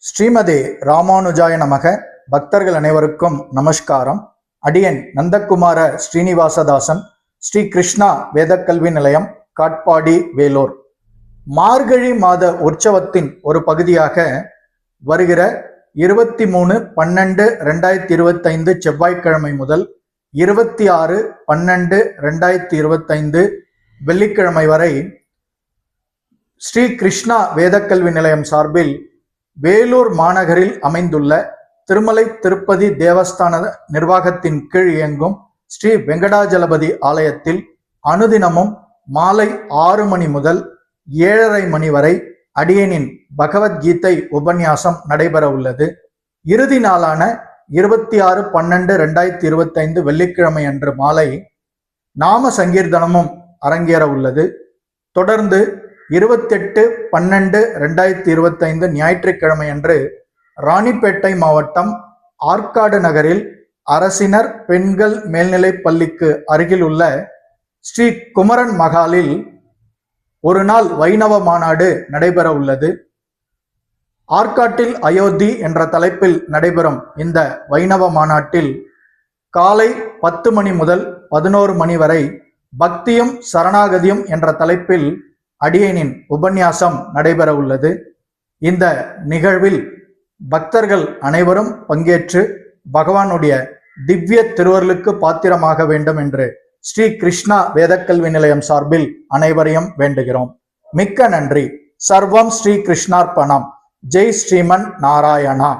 ஸ்ரீமதே ராமானுஜாய நமக. பக்தர்கள் அனைவருக்கும் நமஸ்காரம். அடியன் நந்தகுமார ஸ்ரீனிவாசதாசன், ஸ்ரீ கிருஷ்ணா வேதக்கல்வி நிலையம், காட்பாடி, வேலூர். மார்கழி மாத உற்சவத்தின் ஒரு பகுதியாக வருகிற 23/12/2025 செவ்வாய்க்கிழமை முதல் 26/12/2025 வெள்ளிக்கிழமை வரை ஸ்ரீ கிருஷ்ணா வேதக்கல்வி நிலையம் சார்பில் வேலூர் மாநகரில் அமைந்துள்ள திருமலை திருப்பதி தேவஸ்தான நிர்வாகத்தின் கீழ் இயங்கும் ஸ்ரீ வெங்கடாஜலபதி ஆலயத்தில் அனுதினமும் மாலை 6 மணி முதல் 7:30 மணி வரை அடியனின் பகவத்கீதை உபன்யாசம் நடைபெற உள்ளது. இறுதி நாளான 26/12/2025 வெள்ளிக்கிழமை அன்று மாலை நாம சங்கீர்த்தனமும் அரங்கேற உள்ளது. தொடர்ந்து 28/12/2025 ஞாயிற்றுக்கிழமை அன்று ராணிப்பேட்டை மாவட்டம் ஆற்காடு நகரில் அரசினர் பெண்கள் மேல்நிலைப் பள்ளிக்கு அருகில் உள்ள ஸ்ரீ குமரன் மகாலில் ஒரு நாள் வைணவ மாநாடு நடைபெற உள்ளது. ஆற்காட்டில் அயோத்தி என்ற தலைப்பில் நடைபெறும் இந்த வைணவ மாநாட்டில் காலை 10 மணி முதல் 11 மணி வரை பக்தியும் சரணாகதியும் என்ற தலைப்பில் அடியனின் உபன்யாசம் நடைபெற உள்ளது. இந்த நிகழ்வில் பக்தர்கள் அனைவரும் பங்கேற்று பகவானுடைய திவ்ய திருவருளுக்கு பாத்திரமாக வேண்டும் என்று ஸ்ரீ கிருஷ்ணா வேதக்கல்வி நிலையம் சார்பில் அனைவரையும் வேண்டுகிறோம். மிக்க நன்றி. சர்வம் ஸ்ரீ கிருஷ்ணார்ப்பணம். ஜெய் ஸ்ரீமன் நாராயணா.